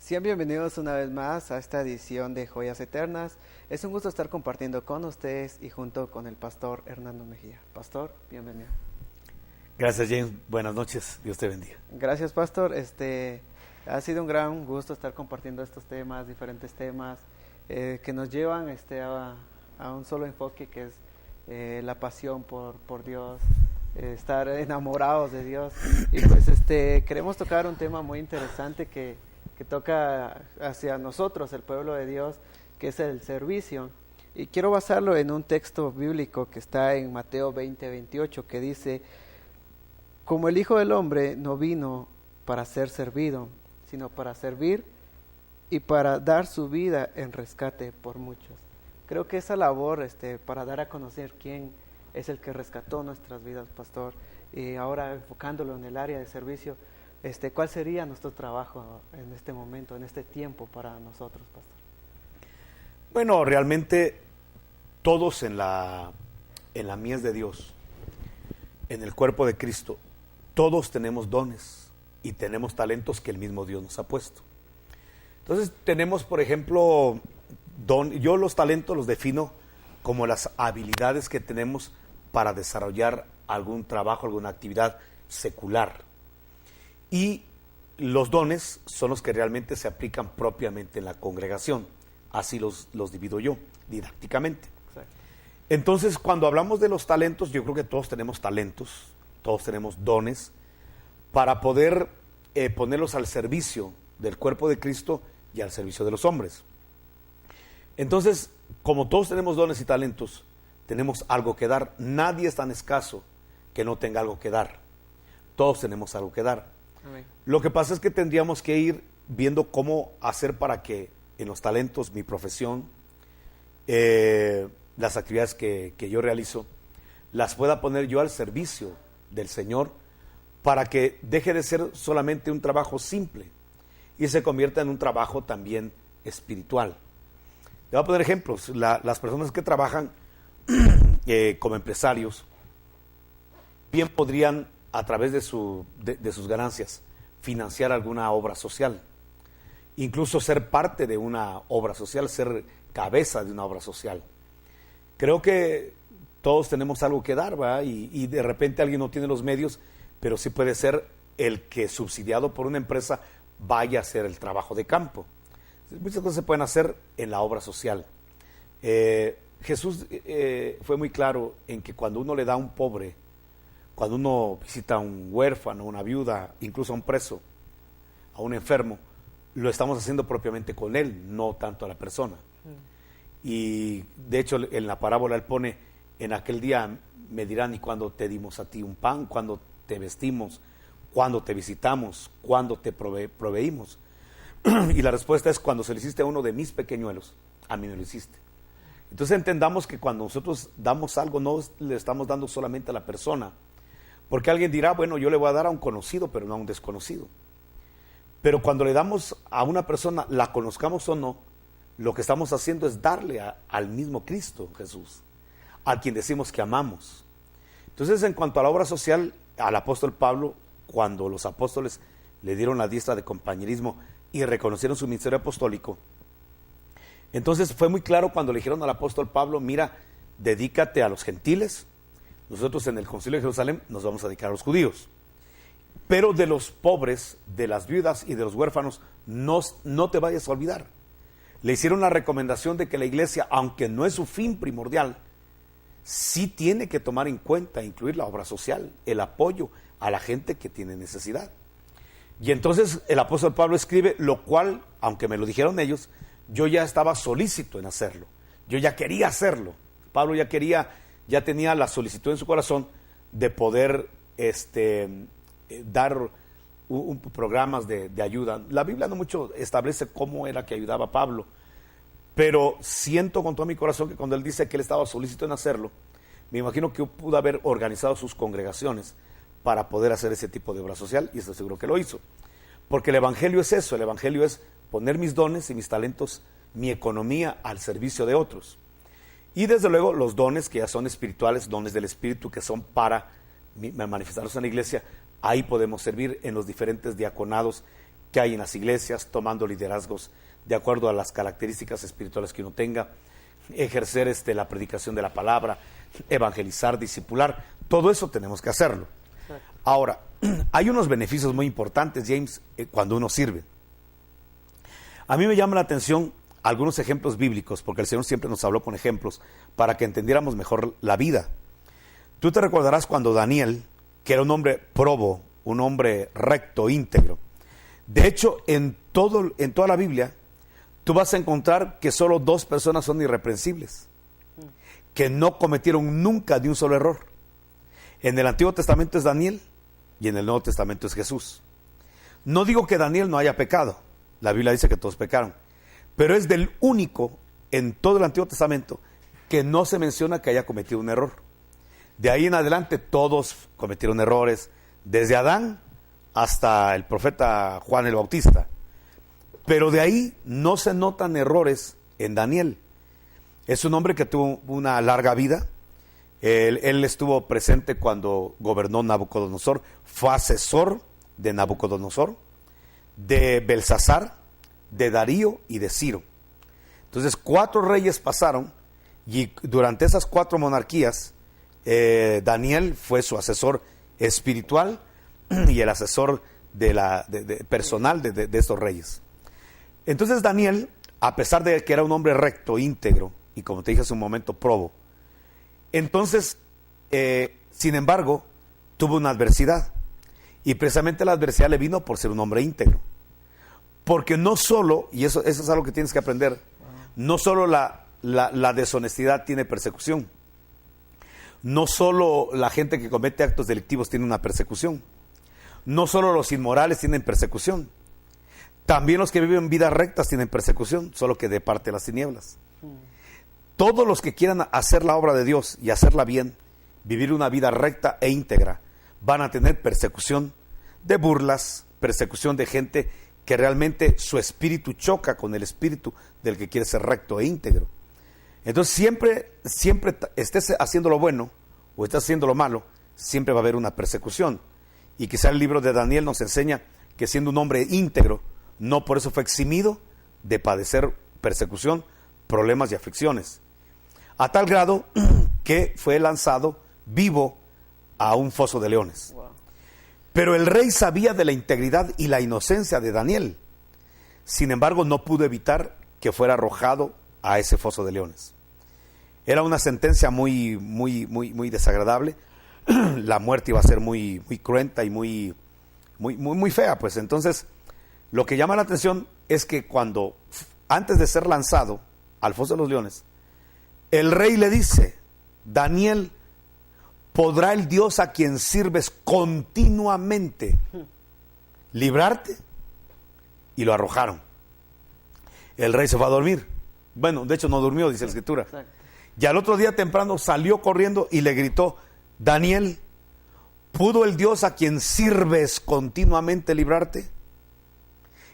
Sean bienvenidos una vez más a esta edición de Joyas Eternas. Es un gusto estar compartiendo con ustedes y junto con el pastor Hernando Mejía. Pastor, bienvenido. Gracias, James. Buenas noches. Dios te bendiga. Gracias, pastor. Ha sido un gran gusto estar compartiendo estos temas, diferentes temas que nos llevan a un solo enfoque, que es la pasión por Dios, estar enamorados de Dios. Y pues queremos tocar un tema muy interesante que toca hacia nosotros, el pueblo de Dios, que es el servicio. Y quiero basarlo en un texto bíblico que está en Mateo 20:28, que dice: como el Hijo del Hombre no vino para ser servido, sino para servir y para dar su vida en rescate por muchos. Creo que esa labor para dar a conocer quién es el que rescató nuestras vidas, pastor, y ahora enfocándolo en el área de servicio, ¿cuál sería nuestro trabajo en este momento, en este tiempo para nosotros, pastor? Bueno, realmente todos en la mies de Dios, en el cuerpo de Cristo, todos tenemos dones y tenemos talentos que el mismo Dios nos ha puesto. Entonces tenemos, por ejemplo, yo los talentos los defino como las habilidades que tenemos para desarrollar algún trabajo, alguna actividad secular. Y los dones son los que realmente se aplican propiamente en la congregación. Así los divido yo, didácticamente. Exacto. Entonces, cuando hablamos de los talentos, yo creo que todos tenemos talentos, todos tenemos dones, para poder ponerlos al servicio del cuerpo de Cristo y al servicio de los hombres. Entonces, como todos tenemos dones y talentos, tenemos algo que dar. Nadie es tan escaso que no tenga algo que dar. Todos tenemos algo que dar. Amén. Lo que pasa es que tendríamos que ir viendo cómo hacer para que en los talentos, mi profesión, las actividades que yo realizo, las pueda poner yo al servicio del Señor, para que deje de ser solamente un trabajo simple y se convierta en un trabajo también espiritual. Le voy a poner ejemplos. Las personas que trabajan como empresarios bien podrían, a través de sus ganancias, financiar alguna obra social, incluso ser parte de una obra social, ser cabeza de una obra social. Creo que todos tenemos algo que dar, ¿verdad? Y de repente alguien no tiene los medios, pero sí puede ser el que, subsidiado por una empresa, vaya a hacer el trabajo de campo. Muchas cosas se pueden hacer en la obra social. Jesús fue muy claro en que cuando uno le da a un pobre, cuando uno visita a un huérfano, una viuda, incluso a un preso, a un enfermo, lo estamos haciendo propiamente con él, no tanto a la persona. Y de hecho en la parábola él pone: en aquel día me dirán, ¿y cuándo te dimos a ti un pan? ¿Cuándo te vestimos? ¿Cuándo te visitamos? ¿Cuándo te proveímos? Y la respuesta es: cuando se lo hiciste a uno de mis pequeñuelos, a mí me lo hiciste. Entonces entendamos que cuando nosotros damos algo, no le estamos dando solamente a la persona, porque alguien dirá: bueno, yo le voy a dar a un conocido, pero no a un desconocido. Pero cuando le damos a una persona, la conozcamos o no, lo que estamos haciendo es darle al mismo Cristo Jesús, a quien decimos que amamos. Entonces, en cuanto a la obra social, al apóstol Pablo, cuando los apóstoles le dieron la diestra de compañerismo y reconocieron su ministerio apostólico, entonces fue muy claro cuando le dijeron al apóstol Pablo: mira, dedícate a los gentiles. Nosotros en el Concilio de Jerusalén nos vamos a dedicar a los judíos, pero de los pobres, de las viudas y de los huérfanos no te vayas a olvidar. Le hicieron la recomendación de que la iglesia, aunque no es su fin primordial, sí tiene que tomar en cuenta, incluir la obra social, el apoyo a la gente que tiene necesidad. Y entonces el apóstol Pablo escribe, lo cual, aunque me lo dijeron ellos, yo ya estaba solícito en hacerlo. Yo ya quería hacerlo. Pablo ya tenía la solicitud en su corazón de poder dar programas de ayuda. La Biblia no mucho establece cómo era que ayudaba a Pablo, pero siento con todo mi corazón que cuando él dice que él estaba solícito en hacerlo, me imagino que pudo haber organizado sus congregaciones para poder hacer ese tipo de obra social, y estoy seguro que lo hizo. Porque el evangelio es eso, el evangelio es poner mis dones y mis talentos, mi economía al servicio de otros. Y desde luego los dones que ya son espirituales, dones del Espíritu que son para manifestarlos en la iglesia, ahí podemos servir en los diferentes diaconados que hay en las iglesias, tomando liderazgos de acuerdo a las características espirituales que uno tenga, ejercer la predicación de la palabra, evangelizar, discipular, todo eso tenemos que hacerlo. Ahora, hay unos beneficios muy importantes, James, cuando uno sirve. A mí me llama la atención algunos ejemplos bíblicos, porque el Señor siempre nos habló con ejemplos para que entendiéramos mejor la vida. Tú te recordarás cuando Daniel, que era un hombre probo, un hombre recto, íntegro. De hecho, en toda la Biblia, tú vas a encontrar que solo 2 personas son irreprensibles, que no cometieron nunca ni un solo error. En el Antiguo Testamento es Daniel y en el Nuevo Testamento es Jesús. No digo que Daniel no haya pecado, la Biblia dice que todos pecaron, pero es del único en todo el Antiguo Testamento que no se menciona que haya cometido un error. De ahí en adelante todos cometieron errores, desde Adán hasta el profeta Juan el Bautista. Pero de ahí no se notan errores en Daniel. Es un hombre que tuvo una larga vida. Él estuvo presente cuando gobernó Nabucodonosor, fue asesor de Nabucodonosor, de Belsasar, de Darío y de Ciro. Entonces 4 reyes pasaron y durante esas 4 monarquías Daniel fue su asesor espiritual y el asesor personal de estos reyes. Entonces Daniel, a pesar de que era un hombre recto, íntegro y como te dije hace un momento, probo, entonces sin embargo tuvo una adversidad, y precisamente la adversidad le vino por ser un hombre íntegro. Porque no solo, y eso es algo que tienes que aprender, no solo la deshonestidad tiene persecución, no solo la gente que comete actos delictivos tiene una persecución, no solo los inmorales tienen persecución, también los que viven vidas rectas tienen persecución, solo que de parte de las tinieblas. Todos los que quieran hacer la obra de Dios y hacerla bien, vivir una vida recta e íntegra, van a tener persecución de burlas, persecución de gente que realmente su espíritu choca con el espíritu del que quiere ser recto e íntegro. Entonces siempre estés haciendo lo bueno o estés haciendo lo malo, siempre va a haber una persecución. Y quizá el libro de Daniel nos enseña que siendo un hombre íntegro, no por eso fue eximido de padecer persecución, problemas y aflicciones. A tal grado que fue lanzado vivo a un foso de leones. Wow. Pero el rey sabía de la integridad y la inocencia de Daniel. Sin embargo, no pudo evitar que fuera arrojado a ese foso de leones. Era una sentencia muy desagradable. La muerte iba a ser muy cruenta y muy fea, pues. Entonces, lo que llama la atención es que antes de ser lanzado al foso de los leones, el rey le dice: Daniel, ¿podrá el Dios a quien sirves continuamente librarte? Y lo arrojaron. El rey se fue a dormir. Bueno, de hecho no durmió, dice la Escritura. Exacto. Y al otro día temprano salió corriendo y le gritó: Daniel, ¿pudo el Dios a quien sirves continuamente librarte?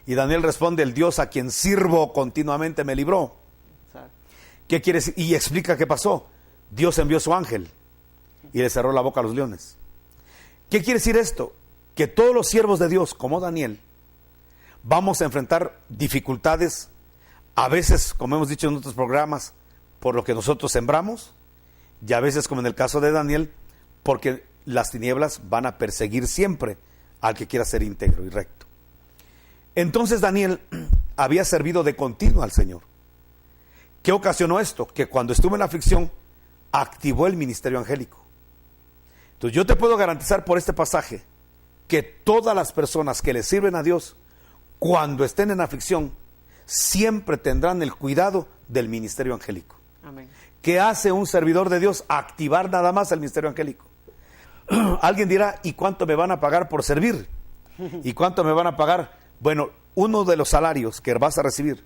Y Daniel responde: el Dios a quien sirvo continuamente me libró. Exacto. ¿Qué quiere decir? Y explica qué pasó. Dios envió su ángel y le cerró la boca a los leones. ¿Qué quiere decir esto? Que todos los siervos de Dios, como Daniel, vamos a enfrentar dificultades, a veces, como hemos dicho en otros programas, por lo que nosotros sembramos, y a veces, como en el caso de Daniel, porque las tinieblas van a perseguir siempre al que quiera ser íntegro y recto. Entonces Daniel había servido de continuo al Señor. ¿Qué ocasionó esto? Que cuando estuvo en la aflicción, activó el ministerio angélico. Entonces yo te puedo garantizar por este pasaje que todas las personas que le sirven a Dios, cuando estén en aflicción, siempre tendrán el cuidado del ministerio angélico. Amén. ¿Qué hace un servidor de Dios? Activar nada más el ministerio angélico. Alguien dirá: ¿y cuánto me van a pagar por servir? ¿Y cuánto me van a pagar? Bueno, uno de los salarios que vas a recibir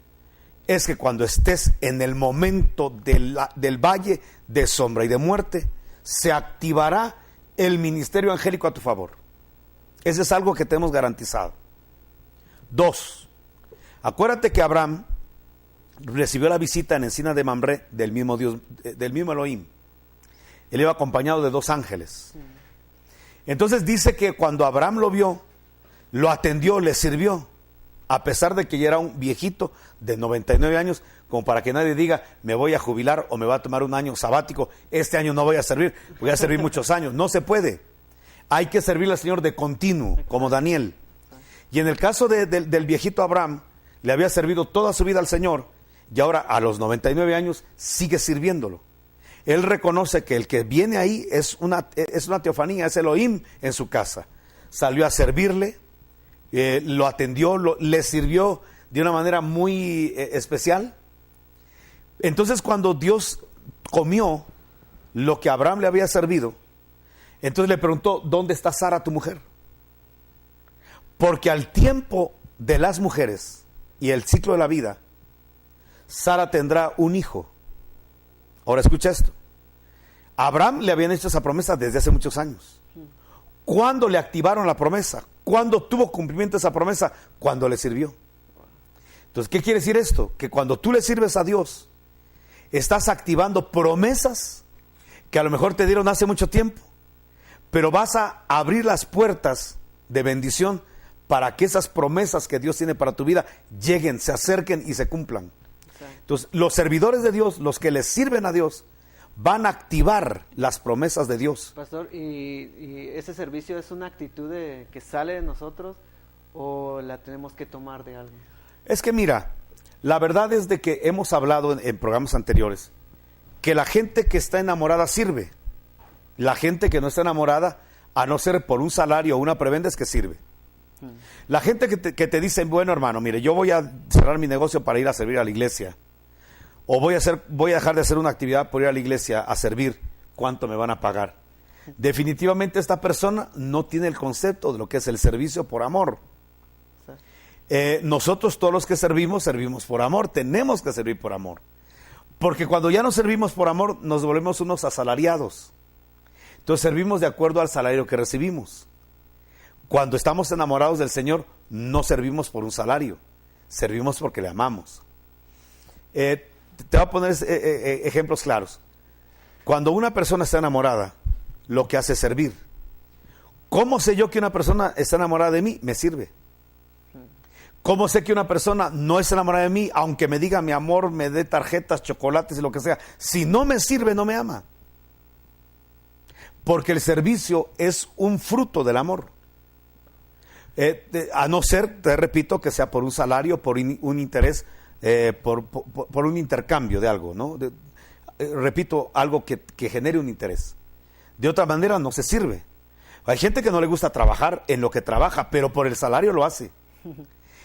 es que cuando estés en el momento del valle de sombra y de muerte, se activará el ministerio angélico a tu favor. Ese es algo que tenemos garantizado. 2. Acuérdate que Abraham recibió la visita en Encina de Mamre del mismo Dios, del mismo Elohim. Él iba acompañado de 2 ángeles. Entonces dice que cuando Abraham lo vio, lo atendió, le sirvió. a pesar de que ya era un viejito de 99 años, como para que nadie diga, me voy a jubilar o me va a tomar un año sabático, este año no voy a servir, voy a servir muchos años. No se puede. Hay que servirle al Señor de continuo, como Daniel. Y en el caso del viejito Abraham, le había servido toda su vida al Señor, y ahora a los 99 años sigue sirviéndolo. Él reconoce que el que viene ahí es una teofanía, es Elohim en su casa. Salió a servirle, lo atendió, le sirvió de una manera muy especial. Entonces cuando Dios comió lo que Abraham le había servido, entonces le preguntó, ¿dónde está Sara, tu mujer? Porque al tiempo de las mujeres y el ciclo de la vida, Sara tendrá un hijo. Ahora escucha esto. A Abraham le habían hecho esa promesa desde hace muchos años. ¿Cuándo le activaron la promesa? ¿Cuándo tuvo cumplimiento esa promesa? Cuando le sirvió. Entonces, ¿qué quiere decir esto? Que cuando tú le sirves a Dios, estás activando promesas que a lo mejor te dieron hace mucho tiempo, pero vas a abrir las puertas de bendición para que esas promesas que Dios tiene para tu vida lleguen, se acerquen y se cumplan. Entonces, los servidores de Dios, los que les sirven a Dios, van a activar las promesas de Dios. Pastor, ¿y ese servicio es una actitud que sale de nosotros o la tenemos que tomar de alguien? Es que mira, la verdad es de que hemos hablado en programas anteriores que la gente que está enamorada sirve. La gente que no está enamorada, a no ser por un salario o una prebenda, es que sirve. La gente que te dice, bueno hermano, mire, yo voy a cerrar mi negocio para ir a servir a la iglesia, o voy a dejar de hacer una actividad por ir a la iglesia a servir, ¿cuánto me van a pagar? Definitivamente esta persona no tiene el concepto de lo que es el servicio por amor. Nosotros todos los que servimos por amor, tenemos que servir por amor, porque cuando ya no servimos por amor nos volvemos unos asalariados. Entonces servimos de acuerdo al salario que recibimos. Cuando estamos enamorados del Señor, no servimos por un salario, servimos porque le amamos. Te voy a poner ejemplos claros. Cuando una persona está enamorada, lo que hace es servir. ¿Cómo sé yo que una persona está enamorada de mí? Me sirve. ¿Cómo sé que una persona no está enamorada de mí, aunque me diga mi amor, me dé tarjetas, chocolates y lo que sea? Si no me sirve, no me ama. Porque el servicio es un fruto del amor. A no ser, te repito, que sea por un salario, por un interés, por un intercambio de algo, ¿no? Repito, algo que genere un interés. De otra manera no se sirve. Hay gente que no le gusta trabajar en lo que trabaja, pero por el salario lo hace.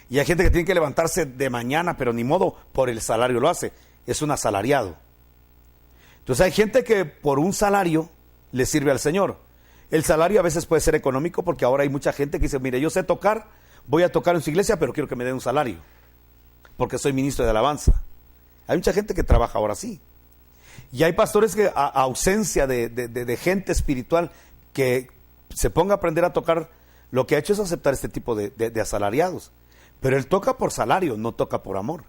Y hay gente que tiene que levantarse de mañana, pero ni modo, por el salario lo hace. Es un asalariado. Entonces hay gente que por un salario le sirve al Señor. El salario a veces puede ser económico, porque ahora hay mucha gente que dice, mire, yo sé tocar, voy a tocar en su iglesia, pero quiero que me den un salario, porque soy ministro de alabanza. Hay mucha gente que trabaja ahora así. Y hay pastores que a ausencia de gente espiritual que se ponga a aprender a tocar, lo que ha hecho es aceptar este tipo de asalariados. Pero él toca por salario, no toca por amor.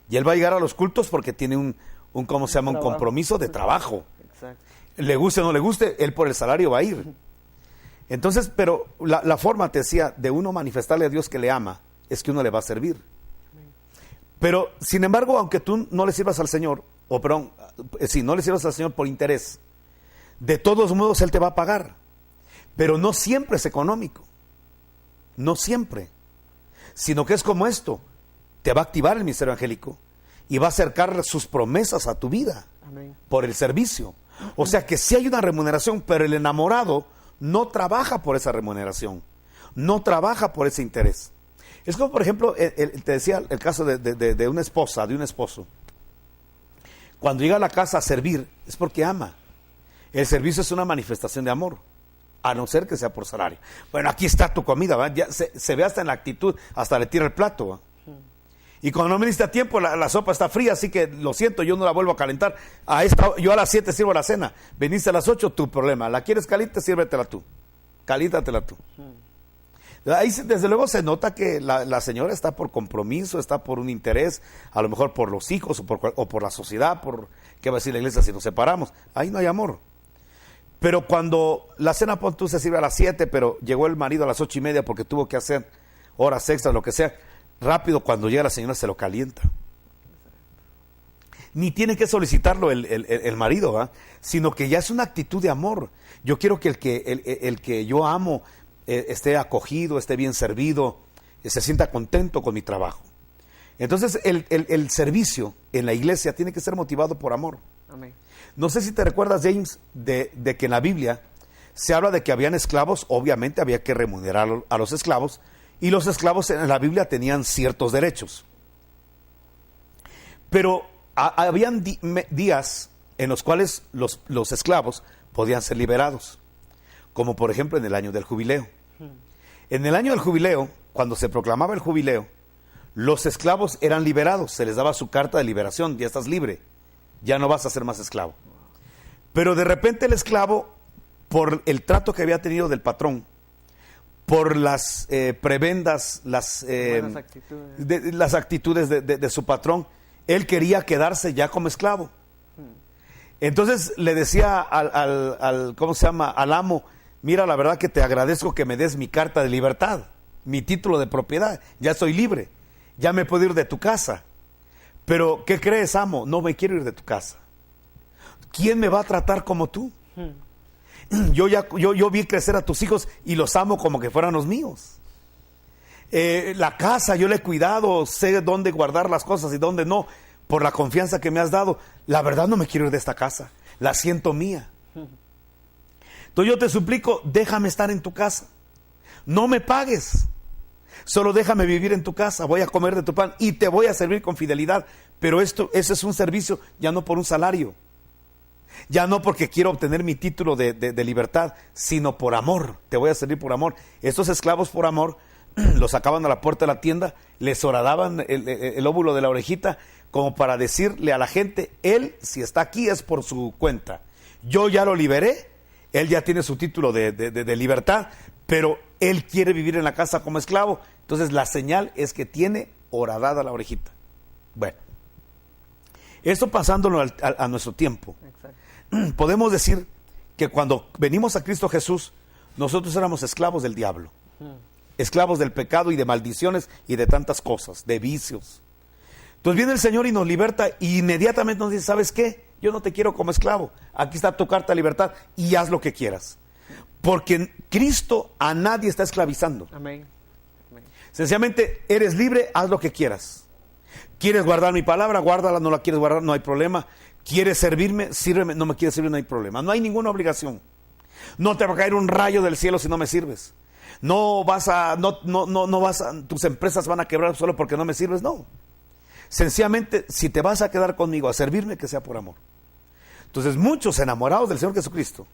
Y él va a llegar a los cultos porque tiene un ¿cómo se llama? Un compromiso de trabajo. Exacto. Le guste o no le guste, él por el salario va a ir. Entonces, pero la forma, te decía, de uno manifestarle a Dios que le ama, es que uno le va a servir. Pero, sin embargo, aunque tú no le sirvas al Señor, no le sirvas al Señor por interés, de todos modos Él te va a pagar. Pero no siempre es económico. No siempre. Sino que es como esto. Te va a activar el ministerio angélico y va a acercar sus promesas a tu vida. Amén. Por el servicio. O sea que sí hay una remuneración, pero el enamorado no trabaja por esa remuneración, no trabaja por ese interés. Es como, por ejemplo, te decía el caso de una esposa, de un esposo. Cuando llega a la casa a servir, es porque ama. El servicio es una manifestación de amor, a no ser que sea por salario. Bueno, aquí está tu comida, ¿va? Ya se ve hasta en la actitud, hasta le tira el plato, ¿va? Y cuando no me diste a tiempo, la sopa está fría, así que lo siento, yo no la vuelvo a calentar. Yo a las 7 sirvo la cena. Veniste a las 8, tu problema. ¿La quieres caliente? Sírvetela tú. Calítatela tú. Ahí desde luego se nota que la señora está por compromiso, está por un interés, a lo mejor por los hijos o por la sociedad, por qué va a decir la iglesia si nos separamos. Ahí no hay amor. Pero cuando la cena, tú se sirve a las 7, pero llegó el marido a las 8:30 porque tuvo que hacer horas extras, lo que sea. rápido cuando llega la señora se lo calienta. Ni tiene que solicitarlo el marido, ¿va? Sino que ya es una actitud de amor. Yo quiero que el que yo amo esté acogido, esté bien servido, se sienta contento con mi trabajo. Entonces el servicio en la iglesia tiene que ser motivado por amor. Amén. No sé si te recuerdas, James, de que en la Biblia se habla de que habían esclavos. Obviamente había que remunerar a los esclavos, y los esclavos en la Biblia tenían ciertos derechos. Pero habían días en los cuales los esclavos podían ser liberados, como por ejemplo en el año del jubileo. En el año del jubileo, cuando se proclamaba el jubileo, los esclavos eran liberados, se les daba su carta de liberación: ya estás libre, ya no vas a ser más esclavo. Pero de repente el esclavo, por el trato que había tenido del patrón, por las prebendas, las actitudes de su patrón, él quería quedarse ya como esclavo. Entonces le decía al amo: mira, la verdad que te agradezco que me des mi carta de libertad, mi título de propiedad, ya soy libre, ya me puedo ir de tu casa. Pero, ¿qué crees, amo? No me quiero ir de tu casa. ¿Quién me va a tratar como tú? Yo vi crecer a tus hijos y los amo como que fueran los míos. La casa yo le he cuidado, sé dónde guardar las cosas y dónde no, por la confianza que me has dado. La verdad no me quiero ir de esta casa, la siento mía. Entonces yo te suplico, déjame estar en tu casa, no me pagues, solo déjame vivir en tu casa, voy a comer de tu pan y te voy a servir con fidelidad. Pero ese es un servicio ya no por un salario, ya no porque quiero obtener mi título de libertad, sino por amor. Te voy a servir por amor. Estos esclavos, por amor, los sacaban a la puerta de la tienda, les horadaban el óvulo de la orejita, como para decirle a la gente: él, si está aquí, es por su cuenta. Yo ya lo liberé, él ya tiene su título de libertad, pero él quiere vivir en la casa como esclavo. Entonces la señal es que tiene horadada la orejita. Bueno, esto pasándolo a nuestro tiempo. Exacto. Podemos decir que cuando venimos a Cristo Jesús, nosotros éramos esclavos del diablo, esclavos del pecado y de maldiciones y de tantas cosas, de vicios. Entonces viene el Señor y nos liberta, y inmediatamente nos dice: ¿sabes qué? Yo no te quiero como esclavo, aquí está tu carta de libertad y haz lo que quieras. Porque Cristo a nadie está esclavizando. Amén. Amén. Sencillamente eres libre, haz lo que quieras. ¿Quieres guardar mi palabra? Guárdala. ¿No la quieres guardar? No hay problema. ¿Quieres servirme? Sírveme. ¿No me quieres servir? No hay problema. No hay ninguna obligación. No te va a caer un rayo del cielo si no me sirves. Tus empresas van a quebrar solo porque no me sirves. No. Sencillamente, si te vas a quedar conmigo a servirme, que sea por amor. Entonces, muchos enamorados del Señor Jesucristo,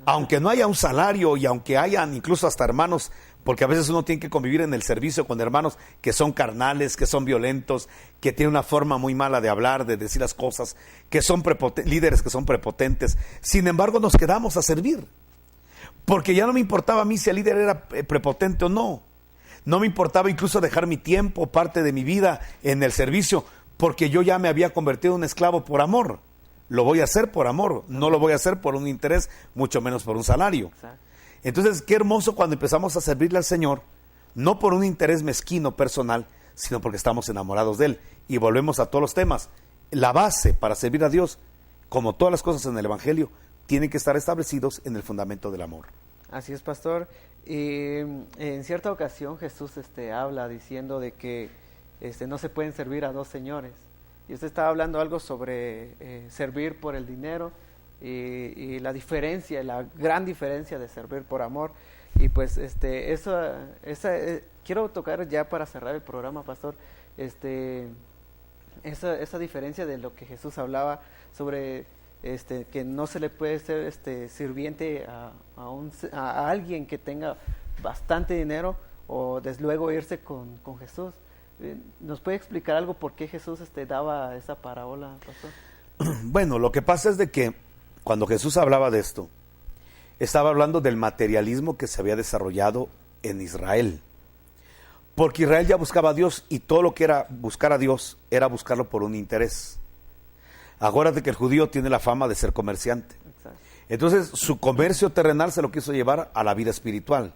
aunque no haya un salario, y aunque hayan incluso hasta hermanos, porque a veces uno tiene que convivir en el servicio con hermanos que son carnales, que son violentos, que tienen una forma muy mala de hablar, de decir las cosas, que son líderes que son prepotentes. Sin embargo, nos quedamos a servir, porque ya no me importaba a mí si el líder era prepotente o no. No me importaba incluso dejar mi tiempo, parte de mi vida en el servicio, porque yo ya me había convertido en un esclavo por amor. Lo voy a hacer por amor, no lo voy a hacer por un interés, mucho menos por un salario. Exacto. Entonces, qué hermoso cuando empezamos a servirle al Señor, no por un interés mezquino personal, sino porque estamos enamorados de Él. Y volvemos a todos los temas. La base para servir a Dios, como todas las cosas en el Evangelio, tienen que estar establecidos en el fundamento del amor. Así es, pastor. Y en cierta ocasión Jesús habla diciendo de que no se pueden servir a dos señores. Y usted estaba hablando algo sobre servir por el dinero y la diferencia, la gran diferencia de servir por amor. Y pues quiero tocar ya para cerrar el programa, pastor, esa diferencia de lo que Jesús hablaba sobre que no se le puede ser sirviente a alguien que tenga bastante dinero, o desde luego irse con Jesús. ¿Nos puede explicar algo por qué Jesús daba esa parábola, pastor? Bueno, lo que pasa es de que cuando Jesús hablaba de esto, estaba hablando del materialismo que se había desarrollado en Israel. Porque Israel ya buscaba a Dios, y todo lo que era buscar a Dios era buscarlo por un interés. Acuérdate que el judío tiene la fama de ser comerciante. Exacto. Entonces su comercio terrenal se lo quiso llevar a la vida espiritual.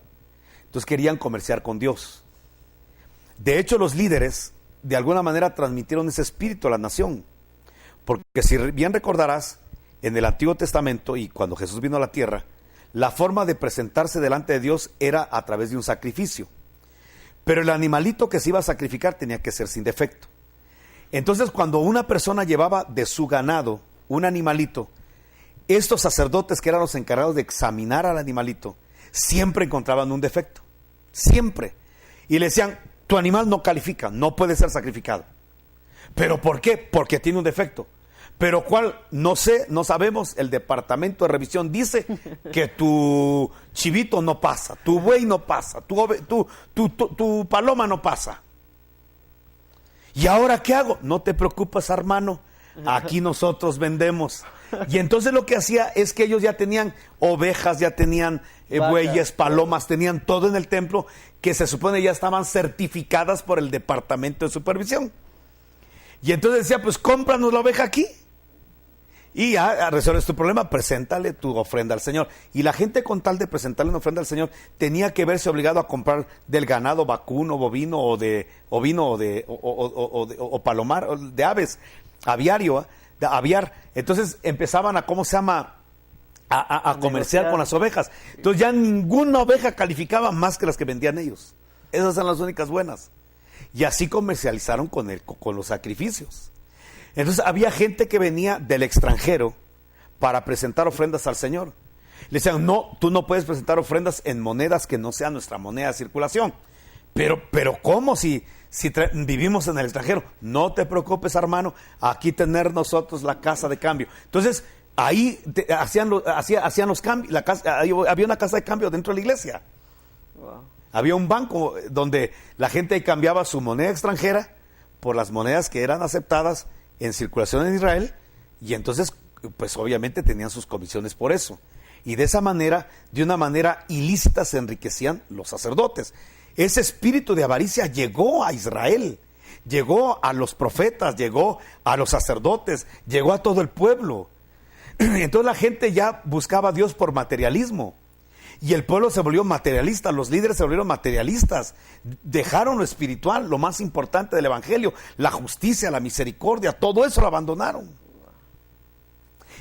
Entonces querían comerciar con Dios. De hecho, los líderes de alguna manera transmitieron ese espíritu a la nación. Porque si bien recordarás, en el Antiguo Testamento y cuando Jesús vino a la tierra, la forma de presentarse delante de Dios era a través de un sacrificio. Pero el animalito que se iba a sacrificar tenía que ser sin defecto. Entonces, cuando una persona llevaba de su ganado un animalito, estos sacerdotes que eran los encargados de examinar al animalito, siempre encontraban un defecto. Siempre. Y le decían, tu animal no califica, no puede ser sacrificado. ¿Pero por qué? Porque tiene un defecto. ¿Pero cuál? No sé, no sabemos. El departamento de revisión dice que tu chivito no pasa, tu buey no pasa, tu paloma no pasa. ¿Y ahora qué hago? No te preocupes, hermano, aquí nosotros vendemos. Y entonces lo que hacía es que ellos ya tenían ovejas, ya tenían bueyes, palomas, tenían todo en el templo que se supone ya estaban certificadas por el departamento de supervisión. Y entonces decía, pues cómpranos la oveja aquí. Y ya resuelves tu problema, preséntale tu ofrenda al Señor. Y la gente, con tal de presentarle una ofrenda al Señor, tenía que verse obligado a comprar del ganado vacuno, bovino o palomar, o de aves, aviar. Entonces empezaban a comerciar con las ovejas. Entonces ya ninguna oveja calificaba más que las que vendían ellos. Esas eran las únicas buenas. Y así comercializaron con los sacrificios. Entonces había gente que venía del extranjero para presentar ofrendas al Señor. Le decían, no, tú no puedes presentar ofrendas en monedas que no sean nuestra moneda de circulación. Pero ¿cómo si vivimos en el extranjero? No te preocupes, hermano, aquí tener nosotros la casa de cambio. Entonces ahí hacían los cambios, había una casa de cambio dentro de la iglesia. Wow. Había un banco donde la gente cambiaba su moneda extranjera por las monedas que eran aceptadas en circulación en Israel, y entonces pues obviamente tenían sus comisiones por eso. Y de esa manera, de una manera ilícita, se enriquecían los sacerdotes. Ese espíritu de avaricia llegó a Israel, llegó a los profetas, llegó a los sacerdotes, llegó a todo el pueblo. Entonces la gente ya buscaba a Dios por materialismo. Y el pueblo se volvió materialista, los líderes se volvieron materialistas, dejaron lo espiritual, lo más importante del evangelio, la justicia, la misericordia, todo eso lo abandonaron.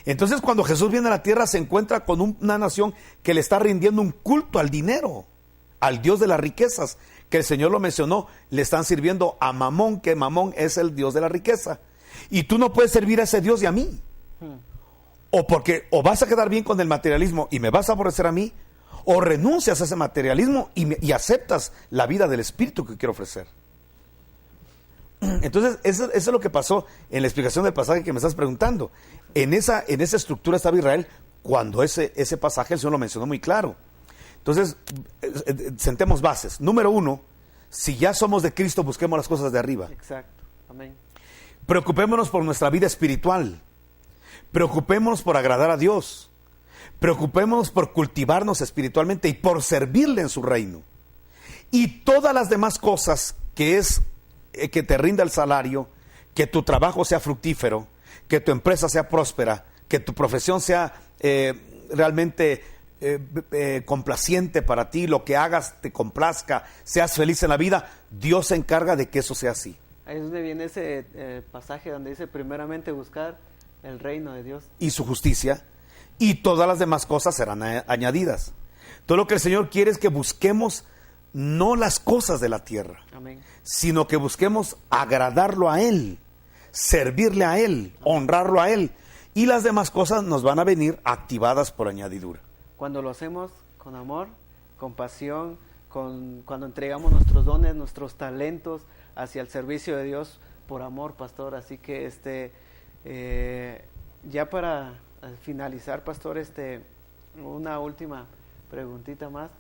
Entonces cuando Jesús viene a la tierra se encuentra con una nación que le está rindiendo un culto al dinero, al Dios de las riquezas, que el Señor lo mencionó, le están sirviendo a Mamón, que Mamón es el Dios de la riqueza. Y tú no puedes servir a ese Dios y a mí. O vas a quedar bien con el materialismo y me vas a aborrecer a mí, o renuncias a ese materialismo y aceptas la vida del Espíritu que quiero ofrecer. Entonces, eso es lo que pasó en la explicación del pasaje que me estás preguntando. En esa estructura estaba Israel cuando ese pasaje el Señor lo mencionó muy claro. Entonces, sentemos bases. Número 1, si ya somos de Cristo, busquemos las cosas de arriba. Exacto, amén. Preocupémonos por nuestra vida espiritual. Preocupémonos por agradar a Dios. Preocupémonos por cultivarnos espiritualmente y por servirle en su reino. Y todas las demás cosas que te rinda el salario, que tu trabajo sea fructífero, que tu empresa sea próspera, que tu profesión sea realmente complaciente para ti, lo que hagas te complazca, seas feliz en la vida, Dios se encarga de que eso sea así. Ahí es donde viene ese pasaje donde dice primeramente buscar el reino de Dios y su justicia, y todas las demás cosas serán añadidas. Todo lo que el Señor quiere es que busquemos no las cosas de la tierra, amén, sino que busquemos agradarlo a Él, servirle a Él, honrarlo a Él, y las demás cosas nos van a venir activadas por añadidura. Cuando lo hacemos con amor, con pasión, cuando entregamos nuestros dones, nuestros talentos hacia el servicio de Dios por amor, pastor. Así que ya para finalizar, pastor, una última preguntita más.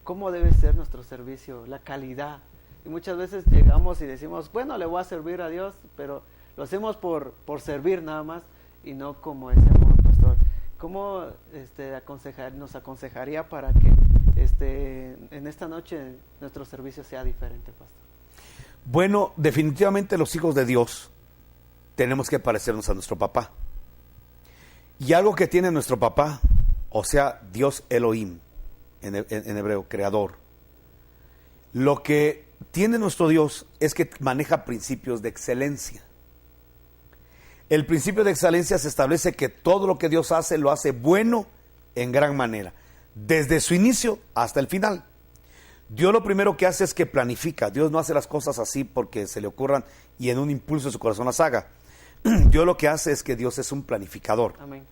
¿Cómo debe ser nuestro servicio? La calidad. Y muchas veces llegamos y decimos, bueno, le voy a servir a Dios, pero lo hacemos por servir nada más y no como ese amor, pastor. ¿Cómo nos aconsejaría para que en esta noche nuestro servicio sea diferente, pastor? Bueno, definitivamente los hijos de Dios tenemos que parecernos a nuestro papá. Y algo que tiene nuestro papá, o sea, Dios Elohim, en hebreo, creador. Lo que tiene nuestro Dios es que maneja principios de excelencia. El principio de excelencia se establece que todo lo que Dios hace, lo hace bueno en gran manera, desde su inicio hasta el final. Dios lo primero que hace es que planifica. Dios no hace las cosas así porque se le ocurran y en un impulso de su corazón las haga. Dios lo que hace es que Dios es un planificador. Amén.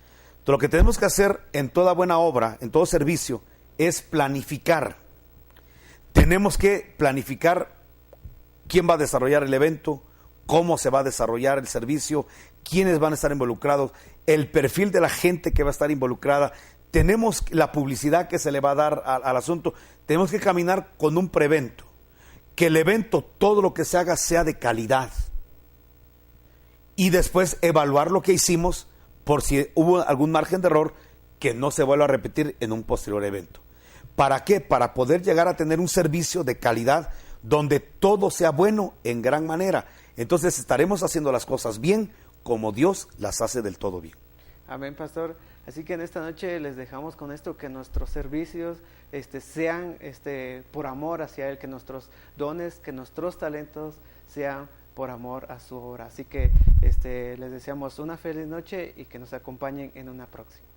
Entonces, lo que tenemos que hacer en toda buena obra, en todo servicio, es planificar. Tenemos que planificar quién va a desarrollar el evento, cómo se va a desarrollar el servicio, quiénes van a estar involucrados, el perfil de la gente que va a estar involucrada. Tenemos la publicidad que se le va a dar al asunto. Tenemos que caminar con un prevento. Que el evento, todo lo que se haga, sea de calidad. Y después evaluar lo que hicimos por si hubo algún margen de error que no se vuelva a repetir en un posterior evento. ¿Para qué? Para poder llegar a tener un servicio de calidad donde todo sea bueno en gran manera. Entonces estaremos haciendo las cosas bien como Dios las hace del todo bien. Amén, pastor. Así que en esta noche les dejamos con esto, que nuestros servicios sean por amor hacia Él, que nuestros dones, que nuestros talentos sean por amor a su obra. Así que les deseamos una feliz noche y que nos acompañen en una próxima.